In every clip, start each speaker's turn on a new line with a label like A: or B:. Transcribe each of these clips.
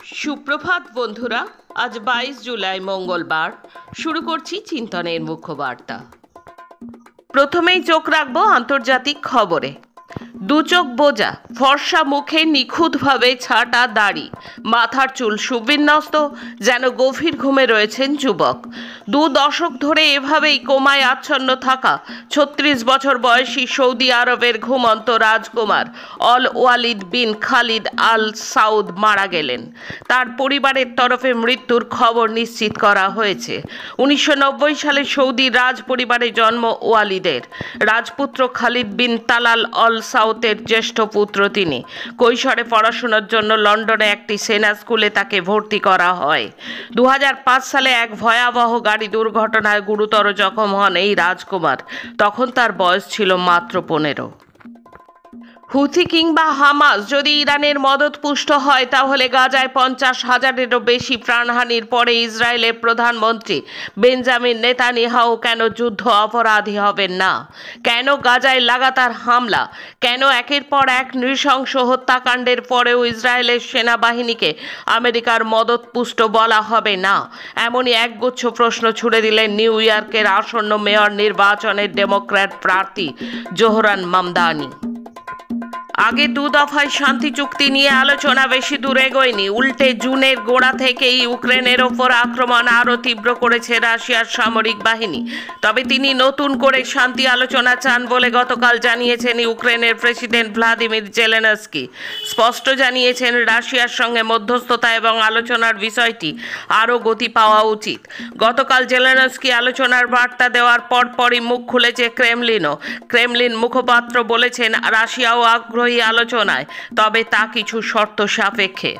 A: সুপ্রভাত বন্ধুরা, আজ 22 জুলাই মঙ্গলবার। শুরু করছি চিন্তনের মুখ্যবার্তা। প্রথমেই চোখ রাখবো আন্তর্জাতিক খবরে। দু চোখ বোঝা, ফর্সা মুখে নিখুঁতভাবে ছাটা দাড়ি, মাথার চুল সুবিন্যস্ত, যেন গভীর ঘুমে রয়েছেন যুবক। 2 দশক ধরে এভাবেই কোমায় আচ্ছন্ন থাকা 36 বছর বয়সী সৌদি আরবের ঘুমন্ত রাজকুমার অল ওয়ালিদ বিন খালিদ আল সাউদ মারা গেলেন। তার পরিবারের তরফে মৃত্যুর খবর নিশ্চিত করা হয়েছে। 1990 সালে সৌদি রাজ পরিবারে জন্ম ওয়ালিদের। রাজপুত্র খালিদ বিন তালাল অল সাউদের জ্যেষ্ঠ পুত্র তিনি। কৈশোরে পড়াশোনার জন্য লন্ডনে একটি সেনা স্কুলে তাকে ভর্তি করা হয়। 2005 সালে এক ভয়াবহ গাড়ি দুর্ঘটনায় গুরুতর জখম হন এই রাজকুমার। তখন তার বয়স ছিল মাত্র 15। হুথি কিংবা হামাস যদি ইরানের মদতপুষ্ট হয়, তাহলে গাজায় 50,000-এরও বেশি প্রাণহানির পরে ইসরায়েলের প্রধানমন্ত্রী বেঞ্জামিন নেতানিয়াহু কেন যুদ্ধ অপরাধী হবেন না? কেন গাজায় লাগাতার হামলা? কেন একের পর এক নৃশংস হত্যাকাণ্ডের পরেও ইসরায়েলের সেনাবাহিনীকে আমেরিকার মদতপুষ্ট বলা হবে না? এমনই একগুচ্ছ প্রশ্ন ছুড়ে দিলেন নিউ ইয়র্কের আসন্ন মেয়র নির্বাচনের ডেমোক্র্যাট প্রার্থী জোহরান মামদানি। আগে 2 দফায় শান্তি চুক্তি নিয়ে আলোচনা বেশি দূর এগোয়নি। উল্টে জুনের গোড়া থেকেই ইউক্রেনের ওপর আক্রমণ আরও তীব্র করেছে রাশিয়ার সামরিক বাহিনী। তবে তিনি নতুন করে শান্তি আলোচনা চান বলে গতকাল জানিয়েছেন ইউক্রেনের প্রেসিডেন্ট ভ্লাদিমির জেলেনস্কি। স্পষ্ট জানিয়েছেন রাশিয়ার সঙ্গে মধ্যস্থতা এবং আলোচনার বিষয়টি আরও গতি পাওয়া উচিত। গতকাল জেলেনস্কি আলোচনার বার্তা দেওয়ার পরপরই মুখ খুলেছে ক্রেমলিনও। ক্রেমলিন মুখপাত্র বলেছেন রাশিয়াও আগ্রহী আলোচনায়, তবে তা কিছু শর্ত সাপেক্ষে।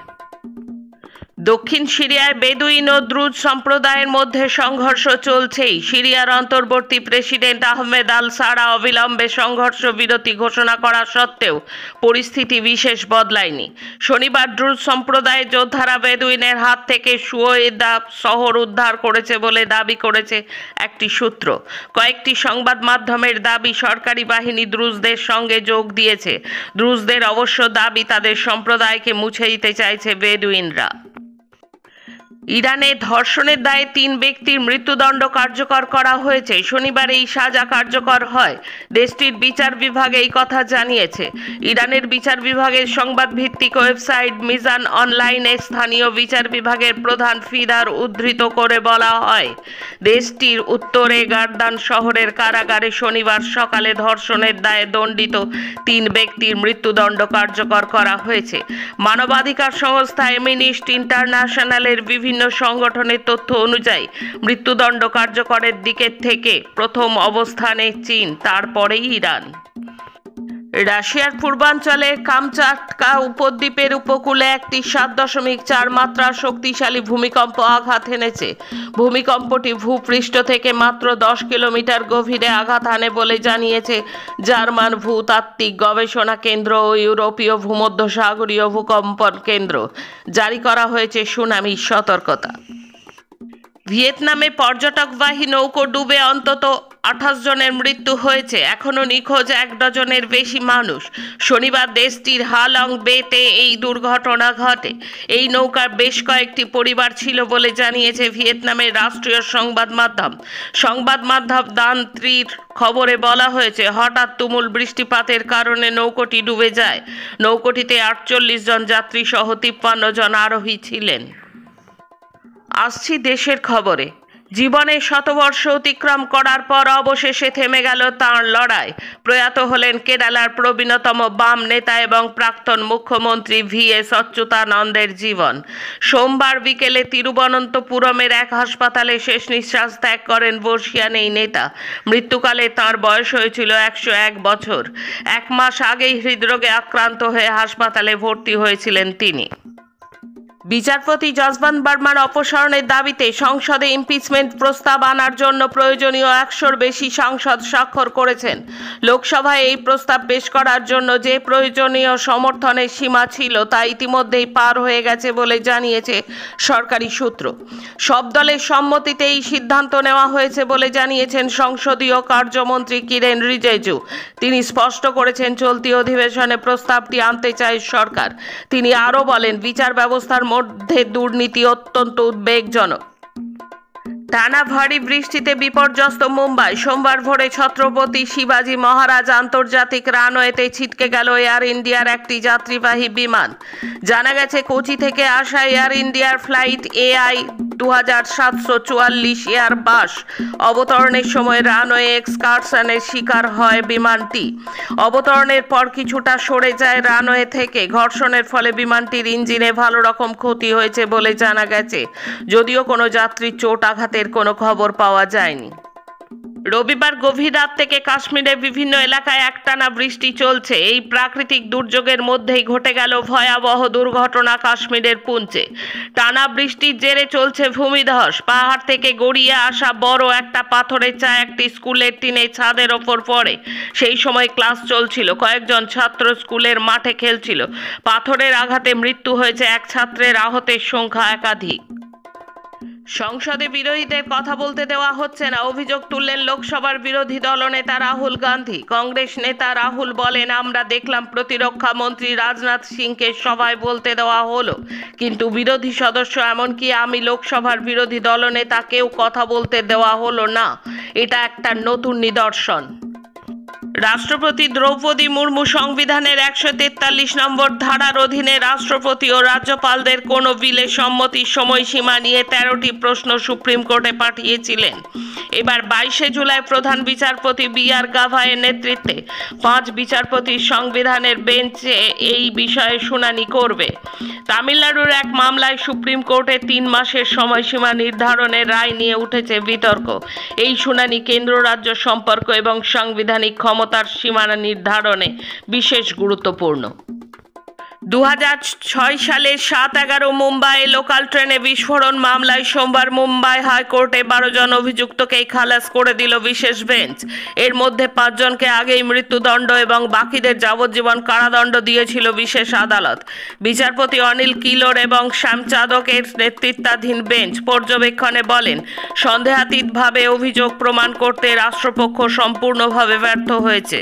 A: দক্ষিণ সিরিয়ায় বেদুইন ও দ্রুজ সম্প্রদায়ের মধ্যে সংঘর্ষ চলছেই। সিরিয়ার অন্তর্বর্তী প্রেসিডেন্ট আহমেদ আল সারা অবিলম্বে সংঘর্ষ বিরতি ঘোষণা করা সত্ত্বেও পরিস্থিতি বিশেষ বদলায়নি। শনিবার দ্রুজ সম্প্রদায়ের যোদ্ধারা বেদুইনের হাত থেকে সুয়েদা শহর উদ্ধার করেছে বলে দাবি করেছে একটি সূত্র। কয়েকটি সংবাদ মাধ্যমের দাবি সরকারি বাহিনী দ্রুজদের সঙ্গে যোগ দিয়েছে। দ্রুজদের অবশ্য দাবি তাদের সম্প্রদায়কে মুছে দিতে চাইছে বেদুইনরা। ইরানে ধর্ষণের দায়ে 3 ব্যক্তির মৃত্যুদণ্ড কার্যকর করা হয়েছে। শনিবার এই সাজা কার্যকর হয়। দেশটির বিচার বিভাগ এই কথা জানিয়েছে। ইরানের বিচার বিভাগের সংবাদ ভিত্তিক ওয়েবসাইট মিজান অনলাইনে স্থানীয় বিচার বিভাগের প্রধান ফিদার উদ্ধৃত করে বলা হয়, দেশটির উত্তরে গার্দান শহরের কারাগারে শনিবার সকালে ধর্ষণের দায়ে দণ্ডিত 3 ব্যক্তির মৃত্যুদণ্ড কার্যকর করা হয়েছে। মানবাধিকার সংস্থা এমনিস্টি ইন্টারন্যাশনালের বিভিন্ন সংগঠনের তথ্য অনুযায়ী মৃত্যুদণ্ড কার্যকরের দিকের থেকে প্রথম অবস্থানে চীন, তারপরেই ইরান। রাশিয়ার পূর্বাঞ্চলের কামচাটকা উপদ্বীপের উপকূলে একটি 7.4 মাত্রার শক্তিশালী ভূমিকম্প আঘাত এনেছে। ভূমিকম্পটি ভূপৃষ্ঠ থেকে মাত্র 10 কিলোমিটার গভীরে আঘাত হানে বলে জানিয়েছে জার্মান ভূতাত্ত্বিক গবেষণা কেন্দ্র ও ইউরোপীয় ভূমধ্যসাগরীয় ভূকম্পন কেন্দ্র। জারি করা হয়েছে সুনামি সতর্কতা। ভিয়েতনামে পর্যটকবাহী নৌকো ডুবে অন্তত 28 জনের মৃত্যু হয়েছে। এখনও নিখোঁজ 1 ডজনের বেশি মানুষ। শনিবার দেশটির হালং বেতে এই দুর্ঘটনা ঘটে। এই নৌকার বেশ কয়েকটি পরিবার ছিল বলে জানিয়েছে ভিয়েতনামের রাষ্ট্রীয় সংবাদ মাধ্যম দানত্রির খবরে বলা হয়েছে, হঠাৎ তুমুল বৃষ্টিপাতের কারণে নৌকোটি ডুবে যায়। নৌকোটিতে 48 জন যাত্রী সহ 53 জন আরোহী ছিলেন। আসছি দেশের খবরে। জীবনে 100 বর্ষ অতিক্রম করার পর অবশেষে থেমে গেল তাঁর লড়াই। প্রয়াত হলেন কেরালার প্রবীণতম বাম নেতা এবং প্রাক্তন মুখ্যমন্ত্রী VS অচ্যুতানন্দের জীবন। সোমবার বিকেলে তিরুবনন্তপুরমের এক হাসপাতালে শেষ নিঃশ্বাস ত্যাগ করেন বর্ষিয়ান এই নেতা। মৃত্যুকালে তাঁর বয়স হয়েছিল 101 বছর। 1 মাস আগেই হৃদরোগে আক্রান্ত হয়ে হাসপাতালে ভর্তি হয়েছিলেন তিনি। বিচারপতি যশবন্ত বর্মার অপসারণের দাবিতে সংসদে ইমপিচমেন্ট প্রস্তাব আনার জন্য প্রয়োজনীয় 100-র বেশি সাংসদ স্বাক্ষর করেছেন। লোকসভায় এই প্রস্তাব পেশ করার জন্য যে প্রয়োজনীয় সমর্থনের সীমা ছিল তা ইতিমধ্যেই পার হয়ে গেছে বলে জানিয়েছে সরকারি সূত্র। সব দলের সম্মতিতে এই সিদ্ধান্ত নেওয়া হয়েছে বলে জানিয়েছেন সংসদীয় কার্যমন্ত্রী কিরেন রিজিজু। তিনি স্পষ্ট করেছেন চলতি অধিবেশনে প্রস্তাবটি আনতে চায় সরকার। তিনি আরও বলেন, বিচার ব্যবস্থার মধ্যে দুর্নীতি অত্যন্ত উদ্বেগজনক। টানা ভারী বৃষ্টিতে বিপর্যস্ত মুম্বাই। সোমবার ভোরে ছত্রপতি শিবাজি মহারাজ আন্তর্জাতিক রানওয়েতে ছিটকে গেল এয়ার ইন্ডিয়ার একটি যাত্রীবাহী বিমান। জানা গেছে, কোচি থেকে আসা এয়ার ইন্ডিয়ার ফ্লাইট AI 2744 এয়ারবাস অবতরণের সময় রানওয়ে এক্সকারশনের শিকার হয় বিমানটি। অবতরণের পর কিছুটা সরে যায় রানওয়ে থেকে। ঘর্ষণের ফলে বিমানটির ইঞ্জিনে ভালো রকম ক্ষতি হয়েছে বলে জানা গেছে, যদিও কোনো যাত্রীর চোট আঘাতের কোনো খবর পাওয়া যায়নি। রবিবার গভীর রাত থেকে কাশ্মীরের বিভিন্ন এলাকায় একটানা বৃষ্টি চলছে। এই প্রাকৃতিক দুর্যোগের মধ্যেই ঘটে গেল ভয়াবহ দুর্ঘটনা কাশ্মীরের পুঞ্চে। টানা বৃষ্টির জেরে চলছে ভূমিধস। পাহাড় থেকে গড়িয়ে আসা বড় একটা পাথরের চা একটি স্কুলের টিনের ছাদের ওপর পড়ে। সেই সময় ক্লাস চলছিল। কয়েকজন ছাত্র স্কুলের মাঠে খেলছিল। পাথরের আঘাতে মৃত্যু হয়েছে এক ছাত্রের, আহতের সংখ্যা একাধিক। সংসদে বিরোধীদের কথা বলতে দেওয়া হচ্ছে না, অভিযোগ তুললেন লোকসভার বিরোধী দলনেতা রাহুল গান্ধী। কংগ্রেস নেতা রাহুল বলেন, আমরা দেখলাম প্রতিরক্ষা মন্ত্রী রাজনাথ সিংকে সভায় বলতে দেওয়া হলো, কিন্তু বিরোধী সদস্য এমনকি আমি লোকসভার বিরোধী দলনেতাকেও কথা বলতে দেওয়া হলো না। এটা একটা নতুন নিদর্শন। রাষ্ট্রপতি দ্রৌপদী মুর্মু সংবিধানের 143 নম্বর ধারার অধীনে রাষ্ট্রপতি ও রাজ্যপালদের কোনো বিলে সম্মতির সময়সীমা নিয়ে 13টি প্রশ্ন সুপ্রিম কোর্টে পাঠিয়েছিলেন। এবার 22শে জুলাই প্রধান বিচারপতি BR গাভাইয়ের নেতৃত্বে 5 বিচারপতির সংবিধানের বেঞ্চে এই বিষয়ে শুনানি করবে। তামিলনাড়ুর এক মামলায় সুপ্রিম কোর্টে 3 মাসের সময়সীমা নির্ধারণের রায় নিয়ে উঠেছে বিতর্ক। এই শুনানি কেন্দ্র রাজ্য সম্পর্ক এবং সাংবিধানিক ক্ষমতার সীমানা নির্ধারণে বিশেষ গুরুত্বপূর্ণ। 2006 সালের 7-11 মুম্বাইয়ে লোকাল ট্রেনে বিস্ফোরণ মামলায় সোমবার মুম্বাই হাইকোর্টে 12 জন অভিযুক্তকে খালাস করে দিল বিশেষ বেঞ্চ। এর মধ্যে 5 জনকে আগেই মৃত্যুদণ্ড এবং বাকিদের যাবজ্জীবন কারাদণ্ড দিয়েছিল বিশেষ আদালত। বিচারপতি অনিল কিলোর এবং শ্যাম চাদকের নেতৃত্বাধীন বেঞ্চ পর্যবেক্ষণে বলেন, সন্দেহাতীতভাবে অভিযোগ প্রমাণ করতে রাষ্ট্রপক্ষ সম্পূর্ণভাবে ব্যর্থ হয়েছে।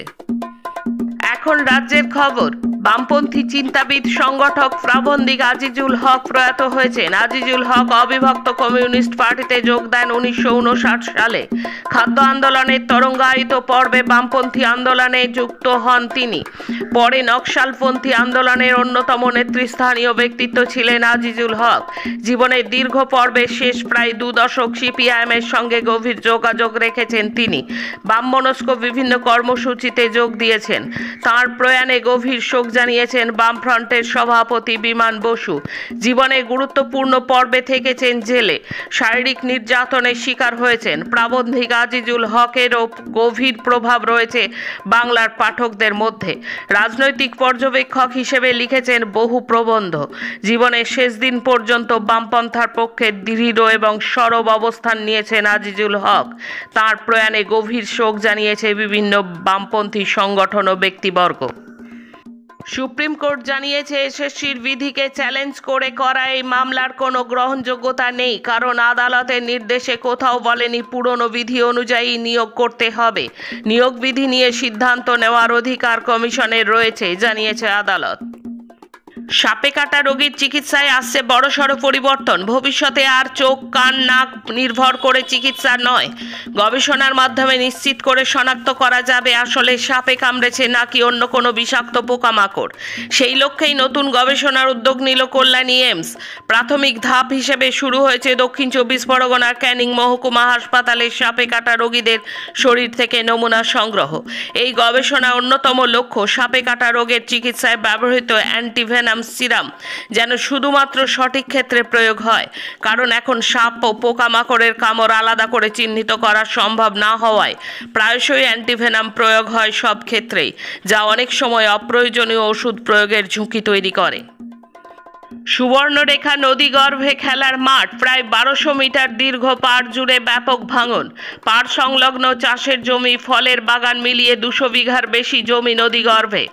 A: এখন রাজ্যের খবর। বামপন্থী চিন্তাবিদ সংগঠক প্রাবন্ধিক আজিজুল হক প্রয়াত হয়েছেন। আজিজুল হক অবিভক্ত কমিউনিস্ট পার্টিতে যোগ দেন 1959 সালে। খাদ্য আন্দোলনের তরঙ্গায়িত পর্বে বামপন্থী আন্দোলনে যুক্ত হন তিনি। পরে নকশালপন্থী আন্দোলনের অন্যতম নেতৃস্থানীয় ব্যক্তিত্ব ছিলেন আজিজুল হক। জীবনের দীর্ঘ পর্বের শেষ প্রায় 2 দশক CPIM-এর সঙ্গে গভীর যোগাযোগ রেখেছেন তিনি। বামমনস্ক বিভিন্ন কর্মসূচিতে যোগ দিয়েছেন। তাঁর প্রয়াণে গভীর শোক জানিয়েছেন বামফ্রন্টের সভাপতি বিমান বসু। জীবনের গুরুত্বপূর্ণ পর্বে থেকেছেন জেলে। শারীরিক নির্যাতনের শিকার হয়েছেন। প্রাবন্ধিক আজিজুল হকেরও গভীর প্রভাব রয়েছে বাংলার পাঠকদের মধ্যে। রাজনৈতিক পর্যবেক্ষক হিসেবে লিখেছেন বহু প্রবন্ধ। জীবনের শেষ দিন পর্যন্ত বামপন্থার পক্ষে দৃঢ় এবং সরব অবস্থান নিয়েছেন আজিজুল হক। তাঁর প্রয়াণে গভীর শোক জানিয়েছে বিভিন্ন বামপন্থী সংগঠন ও ব্যক্তিবর্গ। সুপ্রিম কোর্ট জানিয়েছে, SSCর বিধিকে চ্যালেঞ্জ করে করা এই মামলার কোনো গ্রহণযোগ্যতা নেই, কারণ আদালতের নির্দেশে কোথাও বলেনি পুরনো বিধি অনুযায়ী নিয়োগ করতে হবে। নিয়োগ বিধি নিয়ে সিদ্ধান্ত নেওয়ার অধিকার কমিশনের রয়েছে, জানিয়েছে আদালত। সাপে কাটা রোগীর চিকিৎসায় আসছে বড়সড় পরিবর্তন। ভবিষ্যতে আর চোখ, কান, নাক নির্ভর করে চিকিৎসা নয়, গবেষণার মাধ্যমে নিশ্চিত করে শনাক্ত করা যাবে আসলে সাপে কামড়েছে নাকি অন্য কোনো বিষাক্ত পোকামাকড়। সেই লক্ষ্যেই নতুন গবেষণার উদ্যোগ নিল কল্যাণী এইমস। প্রাথমিক ধাপ হিসেবে শুরু হয়েছে দক্ষিণ 24 পরগনার ক্যানিং মহকুমা হাসপাতালের সাপে কাটা রোগীদের শরীর থেকে নমুনা সংগ্রহ। এই গবেষণার অন্যতম লক্ষ্য সাপে কাটা রোগের চিকিৎসায় ব্যবহৃত অ্যান্টিভেনাম সিরাম যেন শুধুমাত্র সঠিক ক্ষেত্রে প্রয়োগ হয়, কারণ এখন সাপ ও পোকামাকড়ের কামড় আলাদা করে চিহ্নিত করা সম্ভব না হওয়ায় প্রায়শই অ্যান্টিভেনাম প্রয়োগ হয় সব ক্ষেত্রেই, যা অনেক সময় অপ্রয়োজনীয় ওষুধ প্রয়োগের ঝুঁকি তৈরি করে। সুবর্ণরেখা নদীগর্ভে খেলার মাঠ প্রায় 1200 মিটার দীর্ঘ পাড় জুড়ে ব্যাপক ভাঙন। পাড় সংলগ্ন চাষের জমি, ফলের বাগান মিলিয়ে 200 বিঘার বেশি জমি নদীগর্ভে।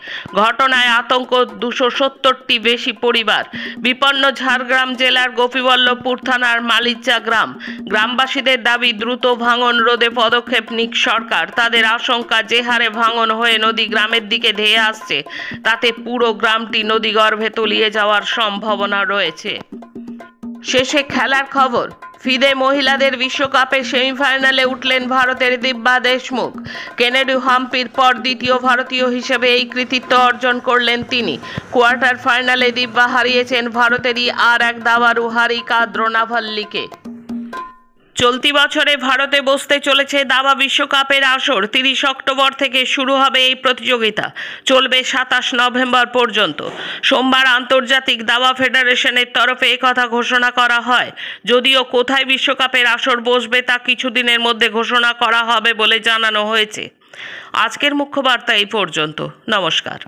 A: ঘটনায় আতঙ্ক 270টি বেশি পরিবার। বিপন্ন ঝাড়গ্রাম জেলার গোপীবল্লভপুর থানার মালিচা গ্রাম। গ্রামবাসীদের দাবি দ্রুত ভাঙন রোধে পদক্ষেপ নিক সরকার। তাদের আশঙ্কা, যে হারে ভাঙন হয়ে নদী গ্রামের দিকে ধেয়ে আসছে তাতে পুরো গ্রামটি নদীগর্ভে তলিয়ে যাওয়ার সম্ভাবনা সম্ভাবনা রয়েছে। শেষে খেলার খবর। ফিদে মহিলাদের বিশ্বকাপের সেমিফাইনালে উঠলেন ভারতের দিব্যা দেশমুখ। কেনেডি হাম্পির পর দ্বিতীয় ভারতীয় হিসেবে এই কৃতিত্ব অর্জন করলেন তিনি। কোয়ার্টার ফাইনালে দিব্যা হারিয়েছেন ভারতেরই আর এক দাবাড়ু হারিকা দ্রোণাভাল্লিকে। চলতি বছরে ভারতে বসতে চলেছে দাবা বিশ্বকাপের আসর। 30 অক্টোবর থেকে শুরু হবে এই প্রতিযোগিতা, চলবে 27 নভেম্বর পর্যন্ত। সোমবার আন্তর্জাতিক দাবা ফেডারেশনের তরফে একথা ঘোষণা করা হয়। যদিও কোথায় বিশ্বকাপের আসর বসবে তা কিছুদিনের মধ্যে ঘোষণা করা হবে বলে জানানো হয়েছে। আজকের মুখ্য বার্তা এই পর্যন্ত। নমস্কার।